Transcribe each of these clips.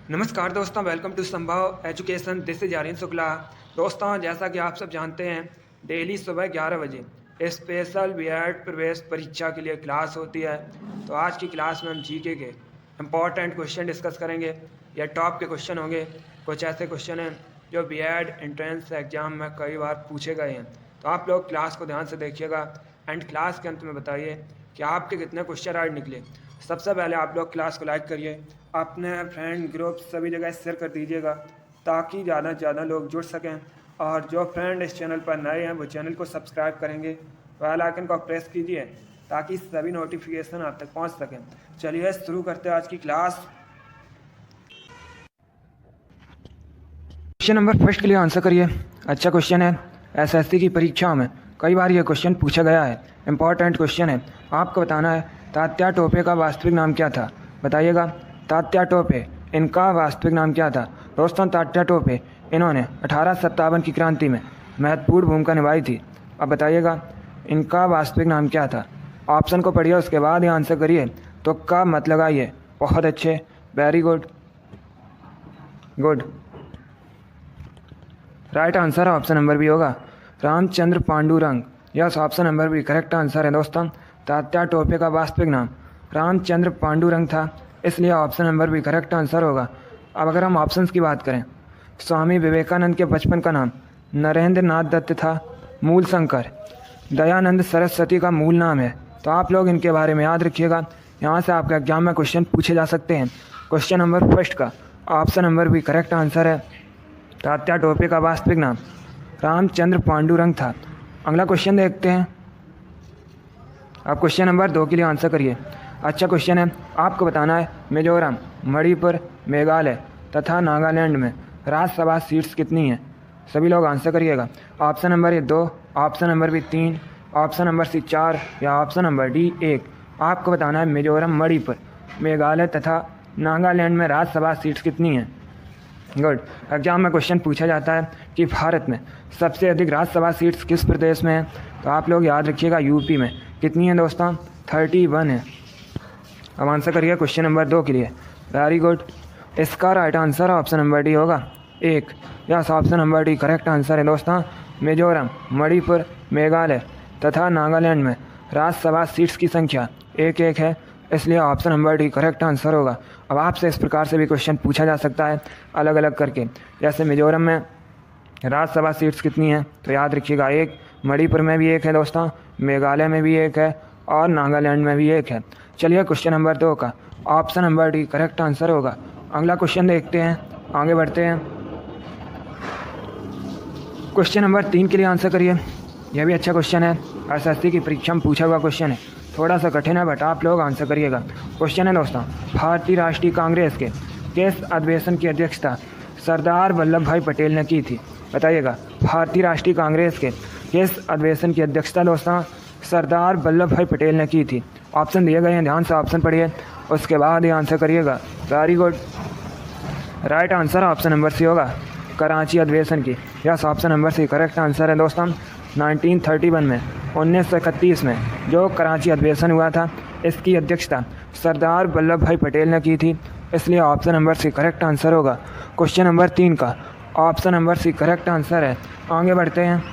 नमस्कार दोस्तों, welcome to Sambhav education. This is Aryan Shukla. दोस्तों, जैसा कि आप सब जानते हैं, डेली सुबह 11 बजे स्पेशल बीएड प्रवेश परीक्षा के लिए क्लास होती है। तो आज की क्लास में हम जीके के इम्पॉर्टेंट क्वेश्चन डिस्कस करेंगे। या टॉप के क्वेश्चन होंगे। कुछ ऐसे क्वेश्चन हैं जो बीएड एंट्रेंस एग्जाम में कई बार पूछे गए हैं। तो आप लोग क्लास को ध्यान से देखिएगा एंड क्लास के अंत में बताइए कि आपके कितने क्वेश्चन आज निकले। सबसे पहले आप लोग क्लास को लाइक करिए, अपने फ्रेंड ग्रुप सभी जगह शेयर कर दीजिएगा ताकि ज़्यादा से ज़्यादा लोग जुड़ सकें। और जो फ्रेंड इस चैनल पर नए हैं वो चैनल को सब्सक्राइब करेंगे, बेल आइकन को प्रेस कीजिए ताकि सभी नोटिफिकेशन आप तक पहुंच सकें। चलिए शुरू करते हैं आज की क्लास। क्वेश्चन नंबर फर्स्ट के लिए आंसर करिए। अच्छा क्वेश्चन है, एसएससी की परीक्षा में कई बार ये क्वेश्चन पूछा गया है। इंपॉर्टेंट क्वेश्चन है, आपको बताना है तात्या टोपे का वास्तविक नाम क्या था। बताइएगा, तात्या टोपे इनका वास्तविक नाम क्या था। दोस्तों, तात्या टोपे इन्होंने 1857 की क्रांति में महत्वपूर्ण भूमिका निभाई थी। अब बताइएगा इनका वास्तविक नाम क्या था। ऑप्शन को पढ़िए, उसके बाद ही आंसर करिए। तो का मत लगाइए। बहुत अच्छे, very good good. Right answer option number B होगा, Ramchandra Pandurang. Yes, option number B correct answer है। दोस्तों, तात्या टोपे का वास्तविक नाम रामचंद्र पांडुरंग था, इसलिए option number B correct answer होगा। अब अगर हम ऑप्शंस की बात करें, स्वामी विवेकानंद के बचपन का नाम नरेंद्र नाथ दत्त था। मूल शंकर दयानंद सरस्वती का मूल नाम है। तो आप लोग इनके बारे में याद रखिएगा, यहाँ से आपके एग्जाम में क्वेश्चन पूछे जा सकते हैं। क्वेश्चन नंबर फर्स्ट का option number B correct answer है। तात्या टोपे का वास्तविक नाम रामचंद्र पांडुरंग था। अगला क्वेश्चन देखते हैं। आप क्वेश्चन नंबर 2 के लिए आंसर करिए। अच्छा क्वेश्चन है, आपको बताना है मिजोरम, मणिपुर, मेघालय तथा नागालैंड में राज्यसभा सीट्स कितनी हैं। सभी लोग आंसर करिएगा। Option number 2, option number B 3, option number C 4 या ऑप्शन नंबर डी 1। आपको बताना है मिजोरम, मणिपुर, मेघालय तथा नागालैंड में राज्यसभा सीट्स कितनी हैं। गुड। एग्जाम में क्वेश्चन पूछा जाता है कि भारत में सबसे अधिक राज्यसभा सीट्स किस प्रदेश में है। तो आप लोग याद रखिएगा यूपी में। कितनी है दोस्तों? 31 है। अब आंसर करिए क्वेश्चन नंबर 2 के लिए। Very good. इसका right answer option number D होगा 1। Yes, option number D correct answer है। दोस्तों, मिजोरम, मणिपुर, मेघालय तथा नागालैंड में राज्यसभा सीट्स की संख्या 1-1 है, इसलिए option number D correct answer होगा। अब आपसे इस प्रकार से भी क्वेश्चन पूछा जा सकता है अलग अलग करके। जैसे मिजोरम में राज्यसभा सीट्स कितनी हैं, तो याद रखिएगा 1। मणिपुर में भी 1 है दोस्तों, मेघालय में भी 1 है और नागालैंड में भी 1 है। चलिए क्वेश्चन नंबर 2 का option number D correct answer होगा। अगला क्वेश्चन देखते हैं, आगे बढ़ते हैं। क्वेश्चन नंबर 3 के लिए आंसर करिए। यह भी अच्छा क्वेश्चन है, एसएससी की परीक्षा में पूछा हुआ क्वेश्चन है। थोड़ा सा कठिन है बट आप लोग आंसर करिएगा। क्वेश्चन है दोस्तों, भारतीय राष्ट्रीय कांग्रेस के किस अधिवेशन की अध्यक्षता सरदार वल्लभ भाई पटेल ने की थी। बताइएगा, भारतीय राष्ट्रीय कांग्रेस के किस अधिवेशन की अध्यक्षता दोस्तों सरदार वल्लभ भाई पटेल ने की थी। ऑप्शन दिए गए हैं, ध्यान से ऑप्शन पढ़िए, उसके बाद ही आंसर करिएगा। Very good. Right answer option number C होगा, कराची अधिवेशन की। Yes, option number C correct answer है। दोस्तों, 1931 में 1931 में जो कराची अधिवेशन हुआ था, इसकी अध्यक्षता सरदार वल्लभ भाई पटेल ने की थी, इसलिए option number C correct answer होगा। क्वेश्चन नंबर 3 का option number C correct answer है। आगे बढ़ते हैं।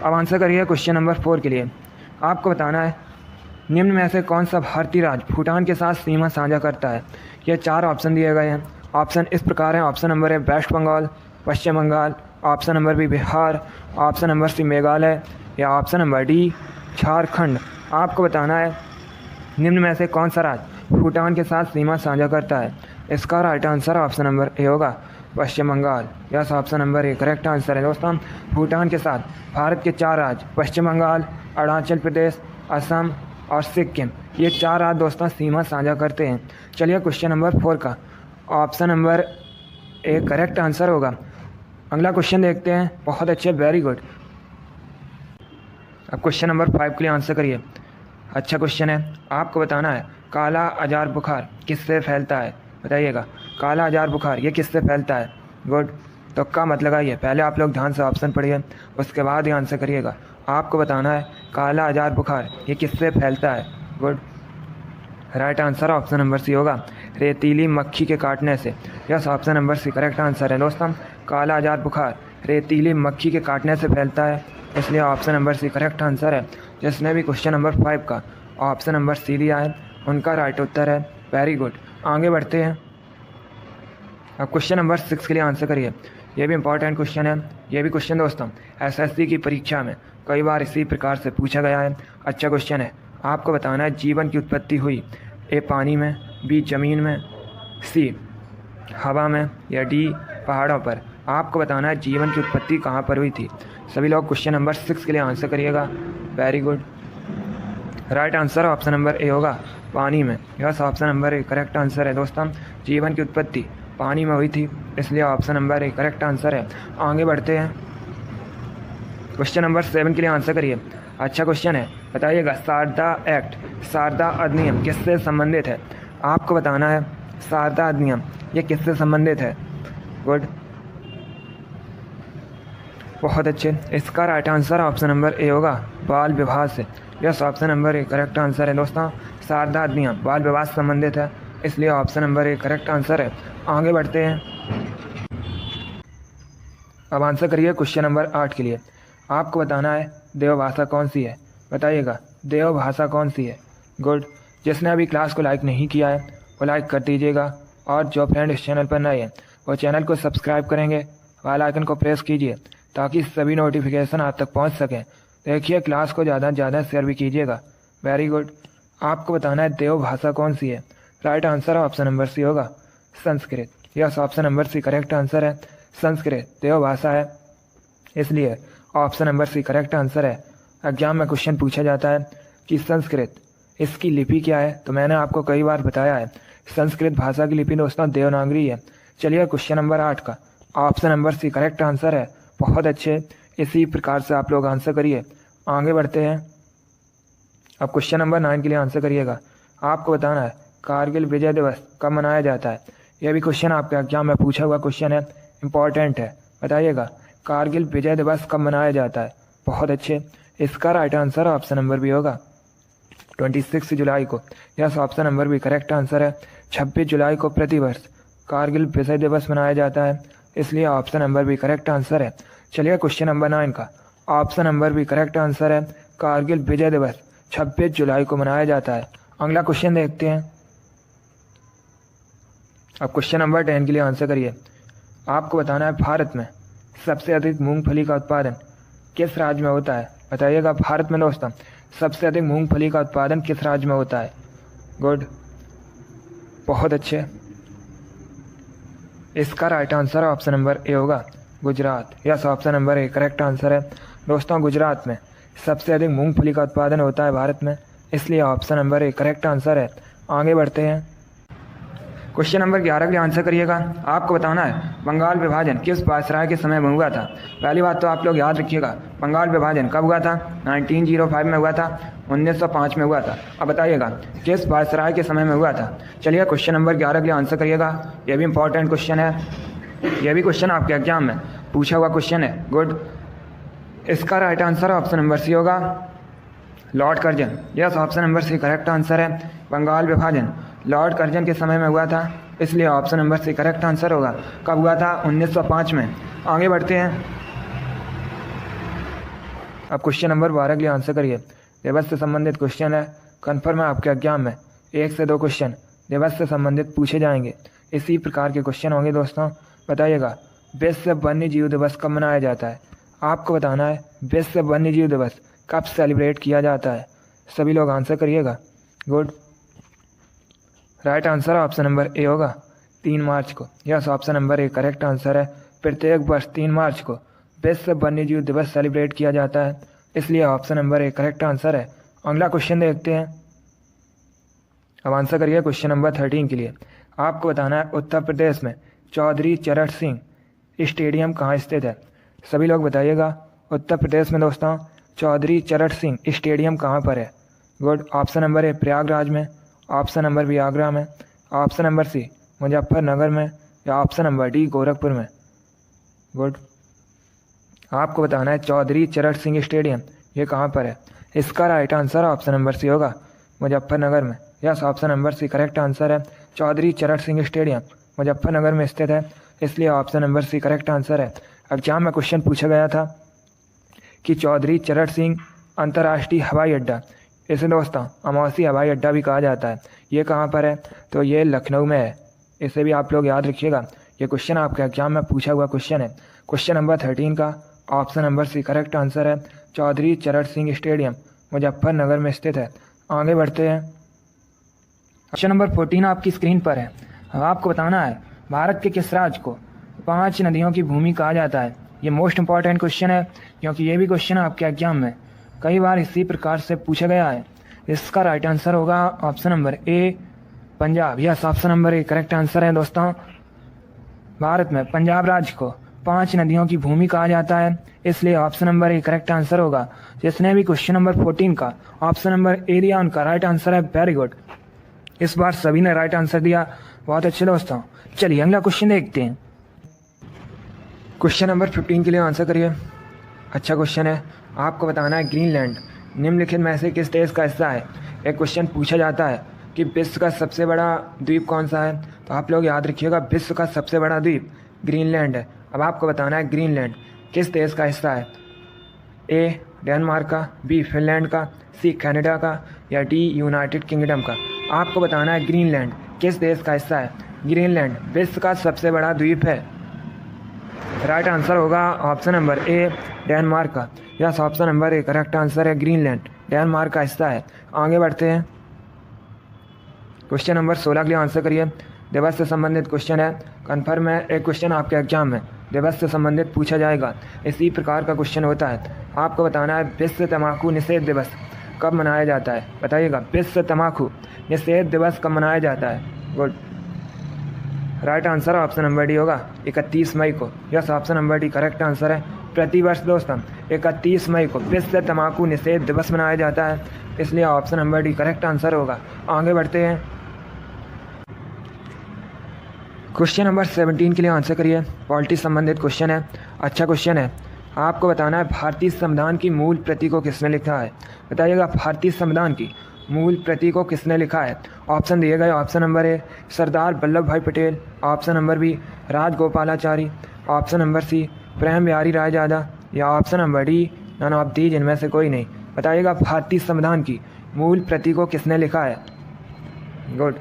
अब आंसर करिए क्वेश्चन नंबर 4 के लिए। आपको बताना है निम्न में से कौन सा भारतीय राज्य भूटान के साथ सीमा साझा करता है। ये 4 ऑप्शन दिए गए हैं। ऑप्शन इस प्रकार हैं। Option number A west Bengal, Paschim Bengal, option number B Bihar, option number C Meghalaya या ऑप्शन नंबर डी झारखंड। आपको बताना है निम्न में से कौन सा राज्य भूटान के साथ सीमा साझा करता है। इसका right answer option number A होगा, Paschim Bangal. Yes, option number A correct answer है। दोस्तों, भूटान के साथ भारत के 4 राज्य पश्चिम बंगाल, अरुणाचल प्रदेश, असम और सिक्किम, ये 4 राज्य दोस्तों सीमा साझा करते हैं। चलिए क्वेश्चन नंबर 4 का option number A correct answer होगा। अगला क्वेश्चन देखते हैं। बहुत अच्छे, वेरी गुड। अब क्वेश्चन नंबर 5 के लिए आंसर करिए। अच्छा क्वेश्चन है, आपको बताना है काला अजार बुखार किससे फैलता है। बताइएगा, काला अजार बुखार ये किससे फैलता है। गुड। तो का मत लगाइए, पहले आप लोग ध्यान से ऑप्शन पढ़िए, उसके बाद ही आंसर करिएगा। आपको बताना है काला अजार बुखार ये किससे फैलता है। Good. Right answer option number C होगा, रेतीली मक्खी के काटने से। Yes, option number C correct answer है दोस्तों। काला आजार बुखार रेतीली मक्खी के काटने से फैलता है, इसलिए option number C correct answer है। जिसने भी क्वेश्चन नंबर 5 का ऑप्शन नंबर सी लिया है उनका राइट उत्तर है। Very good. आगे बढ़ते हैं। अब क्वेश्चन नंबर 6 के लिए आंसर करिए। ये भी इंपॉर्टेंट क्वेश्चन है। ये भी क्वेश्चन दोस्तों एसएससी की परीक्षा में कई बार इसी प्रकार से पूछा गया है। अच्छा क्वेश्चन है। आपको बताना है जीवन की उत्पत्ति हुई ए पानी में, बी जमीन में, सी हवा में या डी पहाड़ों पर। आपको बताना है जीवन की उत्पत्ति कहाँ पर हुई थी। सभी लोग क्वेश्चन नंबर 6 के लिए आंसर करिएगा। Very good. Right answer option number A होगा, पानी में। Yes, option number A correct answer है दोस्तों। जीवन की उत्पत्ति पानी में हुई थी, इसलिए option number A correct answer है। आगे बढ़ते हैं। क्वेश्चन नंबर 7 के लिए आंसर करिए। अच्छा क्वेश्चन है। बताइएगा शारदा एक्ट, शारदा अधिनियम किससे संबंधित है। आपको बताना है शारदा अधिनियम ये किससे संबंधित है। गुड, बहुत अच्छे। इसका right answer option number A होगा, बाल विवाह से। Yes, option number A correct answer है दोस्तों। शारदा अधिनियम बाल विवाह से संबंधित है, इसलिए option number A correct answer है। आगे बढ़ते हैं। अब आंसर करिए क्वेश्चन नंबर 8 के लिए। आपको बताना है देवभाषा कौन सी है। बताइएगा देवभाषा कौन सी है। गुड। जिसने अभी क्लास को लाइक नहीं किया है वो लाइक कर दीजिएगा, और जो फ्रेंड इस चैनल पर नए हैं वो चैनल को सब्सक्राइब करेंगे, बेल आइकन को प्रेस कीजिए ताकि सभी नोटिफिकेशन आप तक पहुंच सकें। देखिए क्लास को ज़्यादा से ज़्यादा शेयर भी कीजिएगा। Very good. आपको बताना है देवभाषा कौन सी है। Right answer option number C होगा, Sanskrit. Yes, option number C correct answer है। संस्कृत देवभाषा है, इसलिए option number C correct answer है। एग्जाम में क्वेश्चन पूछा जाता है कि संस्कृत इसकी लिपि क्या है, तो मैंने आपको कई बार बताया है संस्कृत भाषा की लिपि दोस्तों देवनागरी है। चलिए क्वेश्चन नंबर 8 का option number C correct answer है। बहुत अच्छे। इसी प्रकार से आप लोग आंसर करिए। आगे बढ़ते हैं। अब क्वेश्चन नंबर 9 के लिए आंसर करिएगा। आपको बताना है कारगिल विजय दिवस कब मनाया जाता है। यह भी क्वेश्चन आपके एग्जाम में पूछा हुआ क्वेश्चन है, इंपॉर्टेंट है। बताइएगा कारगिल विजय दिवस कब मनाया जाता है। बहुत अच्छे। इसका राइट आंसर ऑप्शन नंबर भी होगा 26 जुलाई को। यस, ऑप्शन नंबर भी करेक्ट आंसर है। 26 जुलाई को प्रतिवर्ष कारगिल विजय दिवस मनाया जाता है, इसलिए ऑप्शन नंबर भी करेक्ट आंसर है। चलिए क्वेश्चन नंबर 9 का ऑप्शन नंबर भी करेक्ट आंसर है। कारगिल विजय दिवस 26 जुलाई को मनाया जाता है। अगला क्वेश्चन देखते हैं। अब क्वेश्चन नंबर 10 के लिए आंसर करिए। आपको बताना है भारत में सबसे अधिक मूंगफली का उत्पादन किस राज्य में होता है। बताइएगा भारत में दोस्तों सबसे अधिक मूंगफली का उत्पादन किस राज्य में होता है। गुड, बहुत अच्छे। इसका right answer option number A होगा, Gujarat. Yes, option number A correct answer है दोस्तों। गुजरात में सबसे अधिक मूंगफली का उत्पादन होता है भारत में, इसलिए option number A correct answer है। आगे बढ़ते हैं। क्वेश्चन नंबर 11 के लिए आंसर करिएगा। आपको बताना है बंगाल विभाजन किस वायसराय के समय में हुआ था। पहली बात तो आप लोग याद रखिएगा बंगाल विभाजन कब हुआ था। 1905 में हुआ था, 1905 में हुआ था। अब बताइएगा किस वायसराय के समय में हुआ था। चलिए क्वेश्चन नंबर 11 के लिए आंसर करिएगा। यह भी इंपॉर्टेंट क्वेश्चन है, यह भी क्वेश्चन आपके एग्जाम में पूछा हुआ क्वेश्चन है। गुड। इसका right answer option number C होगा, lord Curzon. Yes, option number C correct answer है। बंगाल विभाजन लॉर्ड कर्जन के समय में हुआ था, इसलिए option number C correct answer होगा। कब हुआ था? 1905 में। आगे बढ़ते हैं। अब क्वेश्चन नंबर 12 के लिए आंसर करिए। दिवस से संबंधित क्वेश्चन है, कन्फर्म है आपके एग्जाम में 1 से 2 क्वेश्चन दिवस से संबंधित पूछे जाएंगे। इसी प्रकार के क्वेश्चन होंगे दोस्तों। बताइएगा विश्व वन्य जीव दिवस कब मनाया जाता है। आपको बताना है विश्व वन्य जीव दिवस कब सेलिब्रेट किया जाता है। सभी लोग आंसर करिएगा। Good. Right answer option number A होगा, 3 मार्च को। Yes, option number A correct answer है। प्रत्येक वर्ष 3 मार्च को विश्व वन्य जीव दिवस सेलिब्रेट किया जाता है, इसलिए option number A correct answer है। अगला क्वेश्चन देखते हैं। अब आंसर करिए क्वेश्चन नंबर 13 के लिए। आपको बताना है उत्तर प्रदेश में चौधरी चरण सिंह स्टेडियम कहाँ स्थित है। सभी लोग बताइएगा उत्तर प्रदेश में दोस्तों चौधरी चरण सिंह स्टेडियम कहाँ पर है। गुड। ऑप्शन नंबर ए प्रयागराज में, ऑप्शन नंबर बी आगरा में, ऑप्शन नंबर सी मुजफ्फरनगर में, या ऑप्शन नंबर डी गोरखपुर में। गुड। आपको बताना है चौधरी चरण सिंह स्टेडियम ये कहाँ पर है। इसका right answer option number C होगा, मुजफ्फरनगर में। Yes, option number C correct answer है। चौधरी चरण सिंह स्टेडियम मुजफ्फरनगर में स्थित है, इसलिए option number C correct answer है। एग्जाम में क्वेश्चन पूछा गया था कि चौधरी चरण सिंह अंतर्राष्ट्रीय हवाई अड्डा, इसे दोस्तों अमौसी हवाई अड्डा भी कहा जाता है, ये कहाँ पर है? तो ये लखनऊ में है। इसे भी आप लोग याद रखिएगा, ये क्वेश्चन आपके एग्जाम में पूछा हुआ क्वेश्चन है। क्वेश्चन नंबर 13 का option number C correct answer है। चौधरी चरण सिंह स्टेडियम मुजफ्फरनगर में स्थित है। आगे बढ़ते हैं। क्वेश्चन नंबर 14 आपकी स्क्रीन पर है। अब आपको बताना है भारत के किस राज्य को 5 नदियों की भूमि कहा जाता है। ये मोस्ट इंपॉर्टेंट क्वेश्चन है, क्योंकि ये भी क्वेश्चन आपके एग्जाम में कई बार इसी प्रकार से पूछा गया है। इसका राइट आंसर होगा option number A Punjab. Yes, option number A correct answer है दोस्तों। भारत में पंजाब राज्य को 5 नदियों की भूमि कहा जाता है, इसलिए option number A correct answer होगा। जिसने भी क्वेश्चन नंबर 14 का ऑप्शन नंबर ए दिया उनका राइट आंसर है। वेरी गुड, इस बार सभी ने राइट आंसर दिया, बहुत अच्छे दोस्तों। चलिए अगला क्वेश्चन देखते हैं। क्वेश्चन नंबर 15 के लिए आंसर करिए। अच्छा क्वेश्चन है, आपको बताना है ग्रीनलैंड निम्नलिखित में से किस देश का हिस्सा है। एक क्वेश्चन पूछा जाता है कि विश्व का सबसे बड़ा द्वीप कौन सा है, तो आप लोग याद रखिएगा विश्व का सबसे बड़ा द्वीप ग्रीनलैंड है। अब आपको बताना है ग्रीनलैंड किस देश का हिस्सा है। ए डेनमार्क का, बी फिनलैंड का, सी कनाडा का, या डी यूनाइटेड किंगडम का। आपको बताना है ग्रीनलैंड किस देश का हिस्सा है। ग्रीनलैंड विश्व का सबसे बड़ा द्वीप है। राइट आंसर होगा ऑप्शन नंबर ए डेनमार्क का। Yes, option number A correct answer है। ग्रीनलैंड डेनमार्क का हिस्सा है। आगे बढ़ते हैं। क्वेश्चन नंबर 16 के लिए आंसर करिए। दिवस से संबंधित क्वेश्चन है, कन्फर्म है एक क्वेश्चन आपके एग्जाम में दिवस से संबंधित पूछा जाएगा। इसी प्रकार का क्वेश्चन होता है। आपको बताना है विश्व तम्बाकू निषेध दिवस कब मनाया जाता है। बताइएगा विश्व तम्बाकू निषेध दिवस कब मनाया जाता है। Good, right answer option number D होगा 31 मई को। Yes, option number D correct answer है। प्रतिवर्ष दोस्तों 31 मई को विश्व तम्बाकू निषेध दिवस मनाया जाता है, इसलिए option number D correct answer होगा। आगे बढ़ते हैं। क्वेश्चन नंबर 17 के लिए आंसर करिए। पॉलिटी संबंधित क्वेश्चन है। अच्छा क्वेश्चन है, आपको बताना है भारतीय संविधान की मूल प्रति को किसने लिखा है। बताइएगा भारतीय संविधान की मूल प्रति को किसने लिखा है। ऑप्शन दिए गए option number A Sardar Vallabh Bhai Patel, option number B Rajagopalachari, option number C Prem Bihari Raizada, या option number D none of these इनमें से कोई नहीं। बताइएगा भारतीय संविधान की मूल प्रति को किसने लिखा है। Good,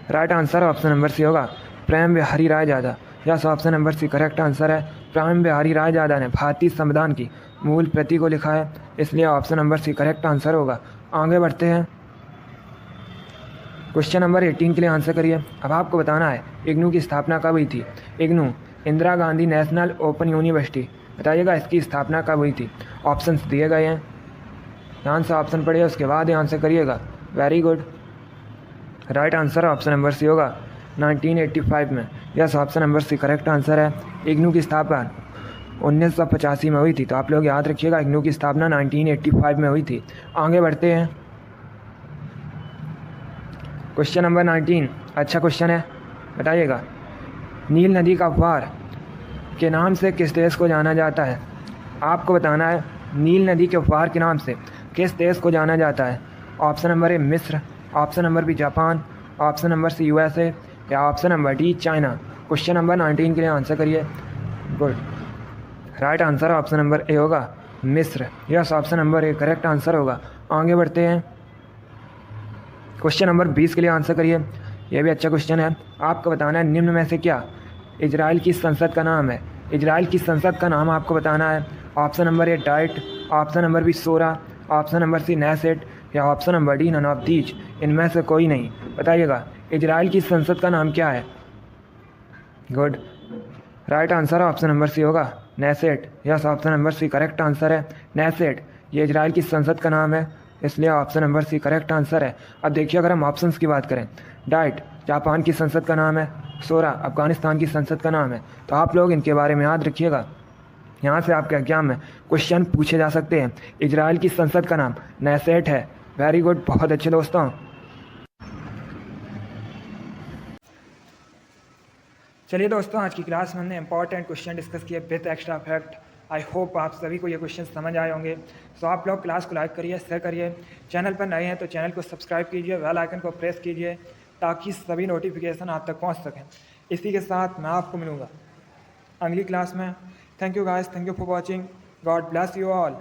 right answer option number C होगा Prem Bihari Raizada. Yes, option number C correct answer है। प्रेम बिहारी रायजादा ने भारतीय संविधान की मूल प्रति को लिखा है, इसलिए option number C correct answer होगा। आगे बढ़ते हैं। क्वेश्चन नंबर 18 के लिए आंसर करिए। अब आपको बताना है इग्नू की स्थापना कब हुई थी। IGNOU Indira Gandhi national open university. बताइएगा इसकी स्थापना कब हुई थी। ऑप्शंस दिए गए हैं, ध्यान से ऑप्शन पढ़िए, उसके बाद ही आंसर करिएगा। Very good, right answer option number C होगा 1985 में। Yes, option number C correct answer है। इग्नू की स्थापना 1985 में हुई थी, तो आप लोग याद रखिएगा इग्नू की स्थापना 1985 में हुई थी। आगे बढ़ते हैं। क्वेश्चन नंबर 19 अच्छा क्वेश्चन है। बताइएगा नील नदी का उपहार के नाम से किस देश को जाना जाता है। आपको बताना है नील नदी के उपहार के नाम से किस देश को जाना जाता है। ऑप्शन नंबर ए मिस्र, option number B Japan, option number C USA, या option number D China. Question number 19 के लिए आंसर करिए। Good, right answer option number A होगा मिस्र। Yes, option number A correct answer होगा। आगे बढ़ते हैं। क्वेश्चन नंबर 20 के लिए आंसर करिए। यह भी अच्छा क्वेश्चन है। आपको बताना है निम्न में से क्या इजराइल की संसद का नाम है। इजराइल की संसद का नाम आपको बताना है। Option number A diet, option number B Sora, option number C Knesset, या option number D none of these इनमें से कोई नहीं। बताइएगा इजराइल की संसद का नाम क्या है। Good, right answer option number C होगा नेसेट। Yes, option number C correct answer है। नेसेट ये इजराइल की संसद का नाम है, इसलिए option number C correct answer है। अब देखिए अगर हम ऑप्शंस की बात करें, डाइट जापान की संसद का नाम है, सोरा अफगानिस्तान की संसद का नाम है, तो आप लोग इनके बारे में याद रखिएगा। यहाँ से आपके एग्जाम में क्वेश्चन पूछे जा सकते हैं। इजराइल की संसद का नाम नेसेट है। वेरी गुड, बहुत अच्छे दोस्तों। चलिए दोस्तों, आज की क्लास में हमने इंपॉर्टेंट क्वेश्चन डिस्कस किए with extra fact. I hope आप सभी को ये क्वेश्चन समझ आए होंगे। सो आप लोग क्लास को लाइक करिए, शेयर करिए, चैनल पर नए हैं तो चैनल को सब्सक्राइब कीजिए, बेल आइकन को प्रेस कीजिए ताकि सभी नोटिफिकेशन आप तक पहुंच सकें। इसी के साथ मैं आपको मिलूँगा अगली क्लास में। Thank you guys, thank you for watching, God bless you all.